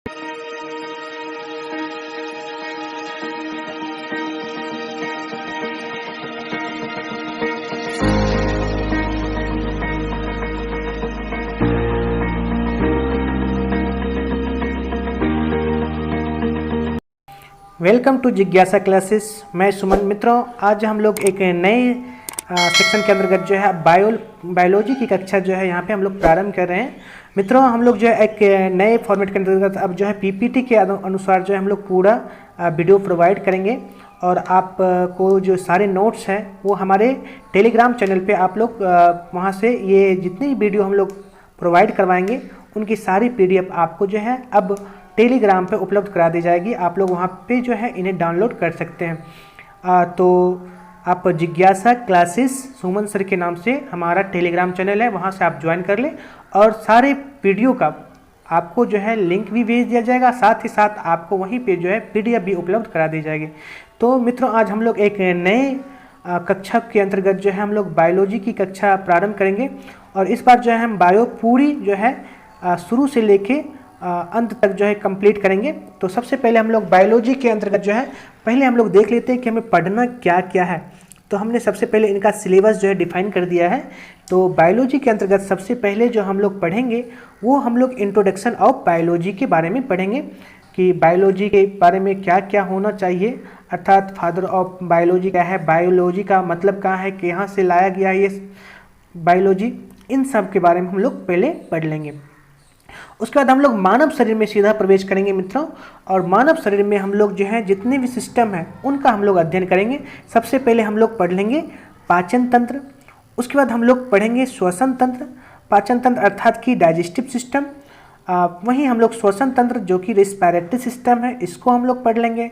Welcome to जिज्ञासा classes. मैं सुमन। मित्रों, आज हम लोग एक नए सेक्शन के अंतर्गत जो है बायोलॉजी की कक्षा जो है यहाँ पे हम लोग प्रारंभ कर रहे हैं। मित्रों, हम लोग जो है एक नए फॉर्मेट के अंतर्गत अब जो है पीपीटी के अनुसार जो है हम लोग पूरा वीडियो प्रोवाइड करेंगे और आप को जो सारे नोट्स हैं वो हमारे टेलीग्राम चैनल पे आप लोग वहाँ से ये जितनी वीडियो हम लोग प्रोवाइड करवाएंगे उनकी सारी पीडीएफ आपको जो है अब टेलीग्राम पे उपलब्ध करा दी जाएगी। आप लोग वहाँ पे जो है इन्हें डाउनलोड कर सकते हैं। तो आप जिज्ञासा क्लासेस सुमन सर के नाम से हमारा टेलीग्राम चैनल है, वहाँ से आप ज्वाइन कर लें और सारे वीडियो का आपको जो है लिंक भी भेज दिया जाएगा, साथ ही साथ आपको वहीं पे जो है पीडीएफ भी उपलब्ध करा दी जाएगी। तो मित्रों, आज हम लोग एक नए कक्षा के अंतर्गत जो है हम लोग बायोलॉजी की कक्षा प्रारंभ करेंगे और इस बार जो है हम बायो पूरी जो है शुरू से लेके अंत तक जो है कंप्लीट करेंगे। तो सबसे पहले हम लोग बायोलॉजी के अंतर्गत जो है पहले हम लोग देख लेते हैं कि हमें पढ़ना क्या क्या है। तो हमने सबसे पहले इनका सिलेबस जो है डिफाइन कर दिया है। तो बायोलॉजी के अंतर्गत सबसे पहले जो हम लोग पढ़ेंगे वो हम लोग इंट्रोडक्शन ऑफ बायोलॉजी के बारे में पढ़ेंगे कि बायोलॉजी के बारे में क्या क्या होना चाहिए, अर्थात फादर ऑफ बायोलॉजी क्या है, बायोलॉजी का मतलब क्या है, कि यहाँ से लाया गया है ये बायोलॉजी, इन सब के बारे में हम लोग पहले पढ़ लेंगे। उसके बाद हम लोग मानव शरीर में सीधा प्रवेश करेंगे मित्रों, और मानव शरीर में हम लोग जो है जितने भी सिस्टम है उनका हम लोग अध्ययन करेंगे। सबसे पहले हम लोग पढ़ लेंगे पाचन तंत्र, उसके बाद हम लोग पढ़ेंगे श्वसन तंत्र, पाचन तंत्र अर्थात कि डाइजेस्टिव सिस्टम, वहीं हम लोग श्वसन तंत्र जो कि रेस्पिरेटरी सिस्टम है इसको हम लोग पढ़ लेंगे।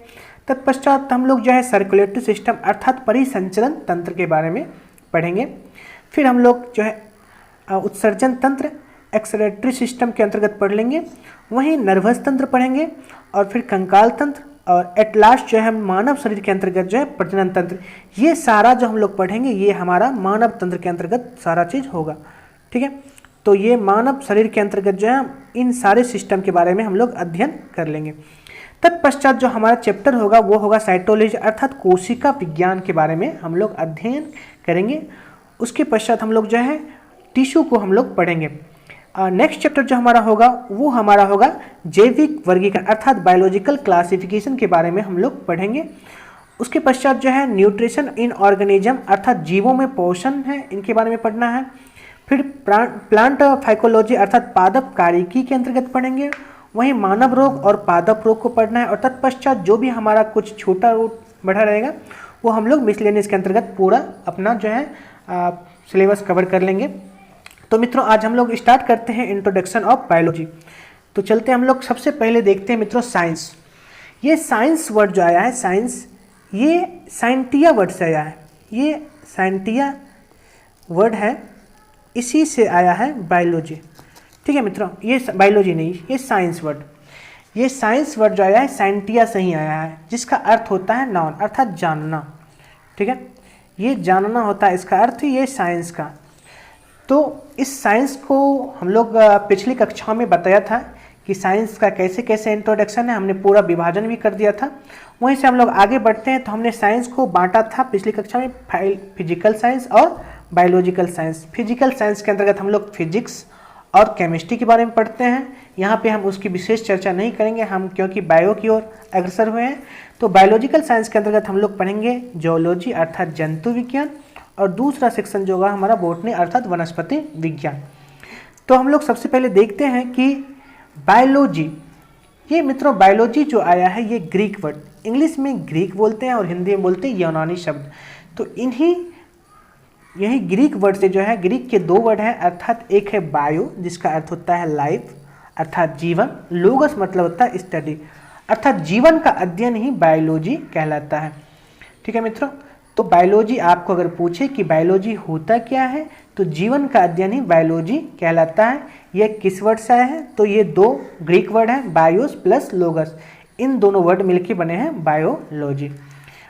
तत्पश्चात हम लोग जो है सर्कुलेटरी सिस्टम अर्थात परिसंचरण तंत्र के बारे में पढ़ेंगे। फिर हम लोग जो है उत्सर्जन तंत्र एक्सक्रीटरी सिस्टम के अंतर्गत पढ़ लेंगे, वहीं नर्वस तंत्र पढ़ेंगे और फिर कंकाल तंत्र, और एट लास्ट जो है मानव शरीर के अंतर्गत जो है प्रजनन तंत्र। ये सारा जो हम लोग पढ़ेंगे ये हमारा मानव तंत्र के अंतर्गत सारा चीज़ होगा। ठीक है, तो ये मानव शरीर के अंतर्गत जो है इन सारे सिस्टम के बारे में हम लोग अध्ययन कर लेंगे। तत्पश्चात जो हमारा चैप्टर होगा वो होगा साइटोलॉजी अर्थात कोशिका विज्ञान के बारे में हम लोग अध्ययन करेंगे। उसके पश्चात हम लोग जो है टिश्यू को हम लोग पढ़ेंगे। नेक्स्ट चैप्टर जो हमारा होगा वो हमारा होगा जैविक वर्गीकरण अर्थात बायोलॉजिकल क्लासिफिकेशन के बारे में हम लोग पढ़ेंगे। उसके पश्चात जो है न्यूट्रिशन इन ऑर्गेनिज्म अर्थात जीवों में पोषण है इनके बारे में पढ़ना है। फिर प्लांट फाइकोलॉजी अर्थात पादप कार्यकी के अंतर्गत पढ़ेंगे, वहीं मानव रोग और पादप रोग को पढ़ना है। और तत्पश्चात जो भी हमारा कुछ छोटा बड़ा रहेगा वो हम लोग मिसलेनियस के अंतर्गत पूरा अपना जो है सिलेबस कवर कर लेंगे। तो मित्रों, आज हम लोग स्टार्ट करते हैं इंट्रोडक्शन ऑफ बायोलॉजी। तो चलते हैं हम लोग सबसे पहले देखते हैं मित्रों साइंस। ये साइंस वर्ड जो आया है साइंस, ये साइंटिया वर्ड से आया है। ये साइंटिया वर्ड है, इसी से आया है बायोलॉजी। ठीक है मित्रों, ये बायोलॉजी नहीं, ये साइंस वर्ड। ये साइंस वर्ड जो आया है साइंटिया से ही आया है, जिसका अर्थ होता है नॉन अर्थात जानना। ठीक है, ये जानना होता है इसका अर्थ, ये साइंस का। तो इस साइंस को हम लोग पिछली कक्षाओं में बताया था कि साइंस का कैसे कैसे इंट्रोडक्शन है, हमने पूरा विभाजन भी कर दिया था। वहीं से हम लोग आगे बढ़ते हैं। तो हमने साइंस को बांटा था पिछली कक्षा में फिजिकल साइंस और बायोलॉजिकल साइंस। फिजिकल साइंस के अंतर्गत हम लोग फिजिक्स और केमिस्ट्री के बारे में पढ़ते हैं। यहाँ पे हम उसकी विशेष चर्चा नहीं करेंगे हम, क्योंकि बायो की ओर अग्रसर हुए हैं। तो बायोलॉजिकल साइंस के अंतर्गत हम लोग पढ़ेंगे जूलॉजी अर्थात जंतु विज्ञान, और दूसरा सेक्शन जो होगा हमारा बॉटनी अर्थात वनस्पति विज्ञान। तो हम लोग सबसे पहले देखते हैं कि बायोलॉजी, ये मित्रों बायोलॉजी जो आया है ये ग्रीक वर्ड, इंग्लिश में ग्रीक बोलते हैं और हिंदी में बोलते हैं यूनानी शब्द। तो यही ग्रीक वर्ड से जो है, ग्रीक के दो वर्ड हैं, अर्थात एक है बायो जिसका अर्थ होता है लाइफ अर्थात जीवन, लोगस मतलब होता है स्टडी अर्थात जीवन का अध्ययन ही बायोलॉजी कहलाता है। ठीक है मित्रों, तो बायोलॉजी आपको अगर पूछे कि बायोलॉजी होता क्या है, तो जीवन का अध्ययन ही बायोलॉजी कहलाता है। यह किस वर्ड से आया है, तो ये दो ग्रीक वर्ड हैं, बायोस प्लस लोगस, इन दोनों वर्ड मिलके बने हैं बायोलॉजी।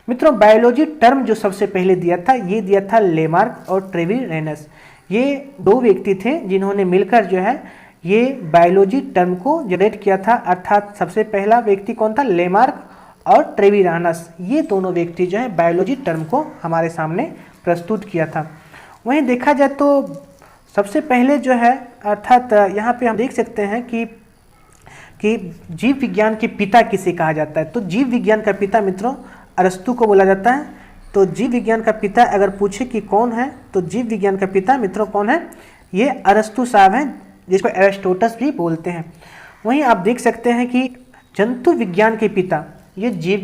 मित्रों, बायोलॉजी टर्म जो सबसे पहले दिया था ये दिया था लेमार्क और ट्रेविरेनस। ये दो व्यक्ति थे जिन्होंने मिलकर जो है ये बायोलॉजी टर्म को जनरेट किया था, अर्थात सबसे पहला व्यक्ति कौन था, लेमार्क और ट्रेविरानस, ये दोनों व्यक्ति जो है बायोलॉजी टर्म को हमारे सामने प्रस्तुत किया था। वहीं देखा जाए तो सबसे पहले जो है, अर्थात यहाँ पे हम देख सकते हैं कि जीव विज्ञान के पिता किसे कहा जाता है, तो जीव विज्ञान का पिता मित्रों अरस्तु को बोला जाता है। तो जीव विज्ञान का पिता अगर पूछे कि कौन है, तो जीव विज्ञान का पिता मित्रों कौन है, ये अरस्तु साहब हैं, जिसको एरिस्टोटस भी बोलते हैं। वहीं आप देख सकते हैं कि जंतु विज्ञान के पिता, ये जीव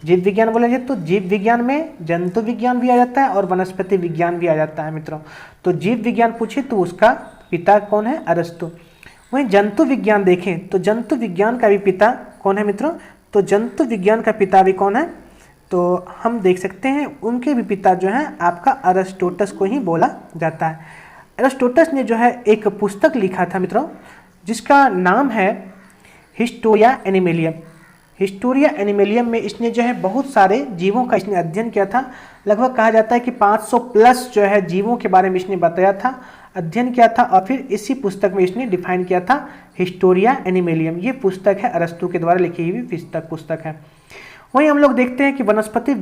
विज्ञान बोलेंगे तो जीव विज्ञान में जंतु विज्ञान भी आ जाता है और वनस्पति विज्ञान भी आ जाता है मित्रों। तो जीव विज्ञान पूछे तो उसका पिता कौन है, अरस्तु। वहीं जंतु विज्ञान देखें तो जंतु विज्ञान का भी पिता कौन है मित्रों, तो जंतु विज्ञान का पिता भी कौन है, तो हम देख सकते हैं उनके भी पिता जो है आपका अरिस्टोटस को ही बोला जाता है। अरिस्टोटस ने जो है एक पुस्तक लिखा था मित्रों, जिसका नाम है हिस्टोरिया एनिमेलियम। हिस्टोरिया एनिमेलियम में इसने जो है बहुत सारे जीवों का इसने अध्ययन किया था। लगभग कहा जाता है कि 500 प्लस जो है जीवों के बारे में इसने बताया था, अध्ययन किया था, और फिर इसी पुस्तक में इसने डिफाइन किया था हिस्टोरिया एनिमेलियम। ये पुस्तक है अरस्तु के द्वारा लिखी हुई पुस्तक है। वहीं हम लोग देखते हैं कि वनस्पति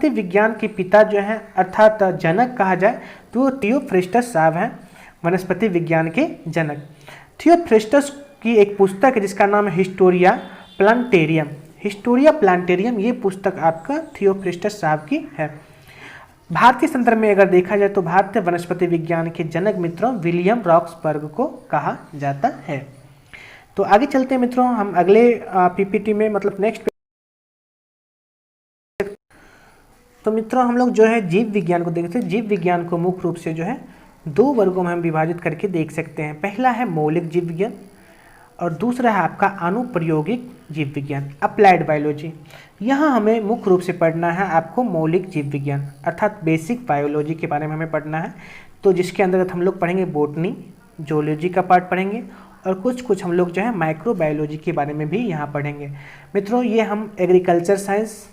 विज्ञान के पिता जो है अर्थात जनक कहा जाए तो थियोफ्रेस्टस साहब हैं, वनस्पति विज्ञान के जनक। थियोफ्रेस्टस की एक पुस्तक है जिसका नाम है हिस्टोरिया प्लांटेरियम, ये पुस्तक आपका थियोफ्रेस्टस साहब की है। भारतीय संदर्भ में अगर देखा जाए तो भारतीय वनस्पति विज्ञान के जनक मित्रों विलियम रॉक्सबर्ग को कहा जाता है। तो आगे चलते हैं मित्रों, हम अगले पीपीटी में मतलब नेक्स्ट। तो मित्रों हम लोग जो है जीव विज्ञान को देखते हैं। जीव विज्ञान को मुख्य रूप से जो है 2 वर्गों में हम विभाजित करके देख सकते हैं। पहला है मौलिक जीव विज्ञान और दूसरा है आपका अनुप्रयोगिक जीव विज्ञान, अप्लाइड बायोलॉजी। यहाँ हमें मुख्य रूप से पढ़ना है आपको मौलिक जीव विज्ञान अर्थात बेसिक बायोलॉजी के बारे में हमें पढ़ना है। तो जिसके अंतर्गत हम लोग पढ़ेंगे बॉटनी, जूलॉजी का पार्ट पढ़ेंगे और कुछ हम लोग जो है माइक्रो बायोलॉजी के बारे में भी यहाँ पढ़ेंगे। मित्रों ये हम agriculture science,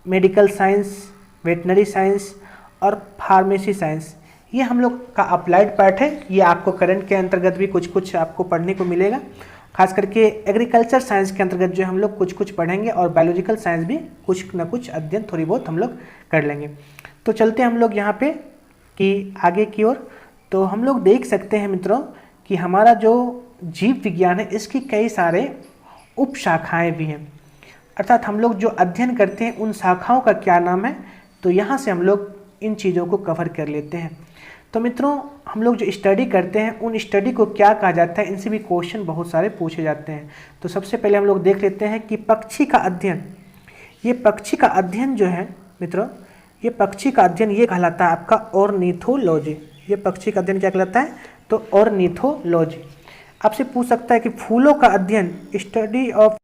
medical science, veterinary science और फार्मेसी साइंस, ये हम लोग का अप्लाइड पार्ट है। ये आपको करंट के अंतर्गत भी कुछ आपको पढ़ने को मिलेगा। खास करके एग्रीकल्चर साइंस के अंतर्गत जो हम लोग कुछ पढ़ेंगे और बायोलॉजिकल साइंस भी कुछ ना कुछ अध्ययन थोड़ी बहुत हम लोग कर लेंगे। तो चलते हैं हम लोग यहाँ पे कि आगे की ओर। तो हम लोग देख सकते हैं मित्रों कि हमारा जो जीव विज्ञान है इसकी कई सारे उप शाखाएँ भी हैं, अर्थात हम लोग जो अध्ययन करते हैं उन शाखाओं का क्या नाम है, तो यहाँ से हम लोग इन चीज़ों को कवर कर लेते हैं। तो मित्रों हम लोग जो स्टडी करते हैं उन स्टडी को क्या कहा जाता है, इनसे भी क्वेश्चन बहुत सारे पूछे जाते हैं। तो सबसे पहले हम लोग देख लेते हैं कि पक्षी का अध्ययन। ये पक्षी का अध्ययन जो है मित्रों, ये पक्षी का अध्ययन ये कहलाता है आपका ऑर्निथोलॉजी। ये पक्षी का अध्ययन क्या कहलाता है, तो ऑर्निथोलॉजी। आपसे पूछ सकता है कि फूलों का अध्ययन, स्टडी ऑफ,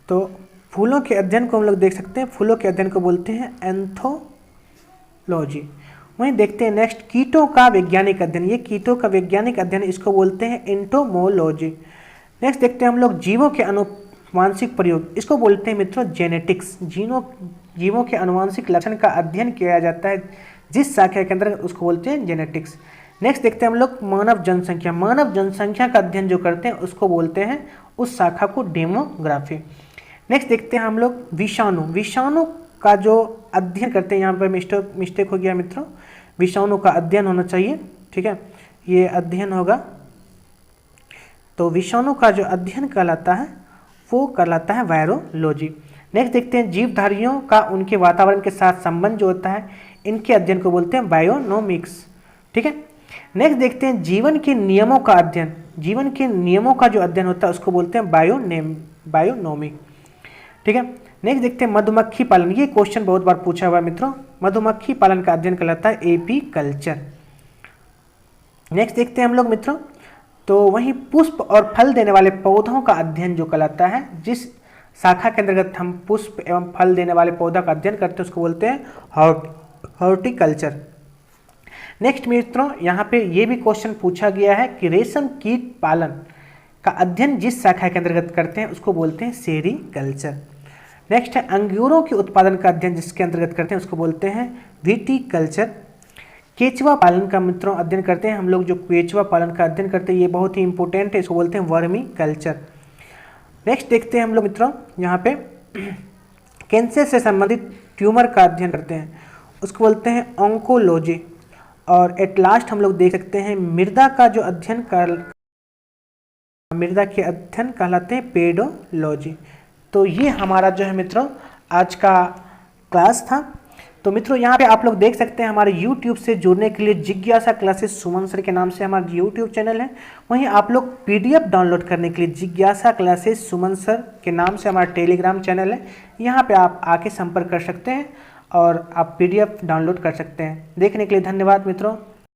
तो फूलों के अध्ययन को हम लोग देख सकते हैं, फूलों के अध्ययन को बोलते हैं एंथोलॉजी। वहीं देखते हैं नेक्स्ट कीटों का वैज्ञानिक अध्ययन। ये कीटों का वैज्ञानिक अध्ययन इसको बोलते हैं एंटोमोलॉजी। नेक्स्ट देखते हैं हम लोग जीवों के अनुवांशिक प्रयोग, इसको बोलते हैं मित्रों जेनेटिक्स। जीवों के अनुवांशिक लक्षण का अध्ययन किया जाता है जिस शाखा के अंदर, उसको बोलते हैं जेनेटिक्स। नेक्स्ट देखते हैं हम लोग मानव जनसंख्या का अध्ययन जो करते हैं उसको बोलते हैं उस शाखा को डेमोग्राफी। नेक्स्ट देखते हैं हम लोग विषाणु का जो अध्ययन करते हैं, यहाँ पर मिस्टेक हो गया मित्रों, विषाणु का अध्ययन होना चाहिए, ठीक है, ये अध्ययन होगा। तो विषाणु का जो अध्ययन कहलाता है वो कहलाता है वायरोलॉजी। नेक्स्ट देखते हैं जीवधारियों का उनके वातावरण के साथ संबंध जो होता है, इनके अध्ययन को बोलते हैं बायोनोमिक्स, ठीक है। नेक्स्ट देखते हैं जीवन के नियमों का अध्ययन। जीवन के नियमों का जो अध्ययन होता है उसको बोलते हैं बायोनोमी, ठीक है। नेक्स्ट देखते हैं मधुमक्खी पालन। ये क्वेश्चन बहुत बार पूछा हुआ है मित्रों, मधुमक्खी पालन का अध्ययन कहलाता है एपीकल्चर। नेक्स्ट देखते हैं हम लोग मित्रों, तो वहीं पुष्प और फल देने वाले पौधों का अध्ययन जो कहलाता है, जिस शाखा के अंतर्गत हम पुष्प एवं फल देने वाले पौधा का अध्ययन करते हैं उसको बोलते हैं हॉर्टिकल्चर। नेक्स्ट मित्रों यहाँ पे ये भी क्वेश्चन पूछा गया है कि रेशम कीट पालन का अध्ययन जिस शाखा के अंतर्गत करते हैं उसको बोलते हैं सेरीकल्चर। नेक्स्ट है अंगूरों के उत्पादन का अध्ययन जिसके अंतर्गत करते हैं उसको बोलते हैं विटीकल्चर। केचुआ पालन का मित्रों अध्ययन करते हैं हम लोग। जो केचुआ पालन का अध्ययन करते हैं ये बहुत ही इंपॉर्टेंट है, इसको बोलते हैं वर्मी कल्चर। नेक्स्ट देखते हैं हम लोग मित्रों यहाँ पे कैंसर से संबंधित ट्यूमर का अध्ययन करते हैं, उसको बोलते हैं ऑन्कोलॉजी। और एट लास्ट हम लोग देख सकते हैं मृदा का जो अध्ययन मृदा के अध्ययन कहलाते हैं पेडोलॉजी। तो ये हमारा जो है मित्रों आज का क्लास था। तो मित्रों यहाँ पे आप लोग देख सकते हैं हमारे YouTube से जुड़ने के लिए जिज्ञासा क्लासेस सुमन सर के नाम से हमारा YouTube चैनल है। वहीं आप लोग PDF डाउनलोड करने के लिए जिज्ञासा क्लासेस सुमन सर के नाम से हमारा टेलीग्राम चैनल है, यहाँ पे आप आके संपर्क कर सकते हैं और आप PDF डाउनलोड कर सकते हैं। देखने के लिए धन्यवाद मित्रों।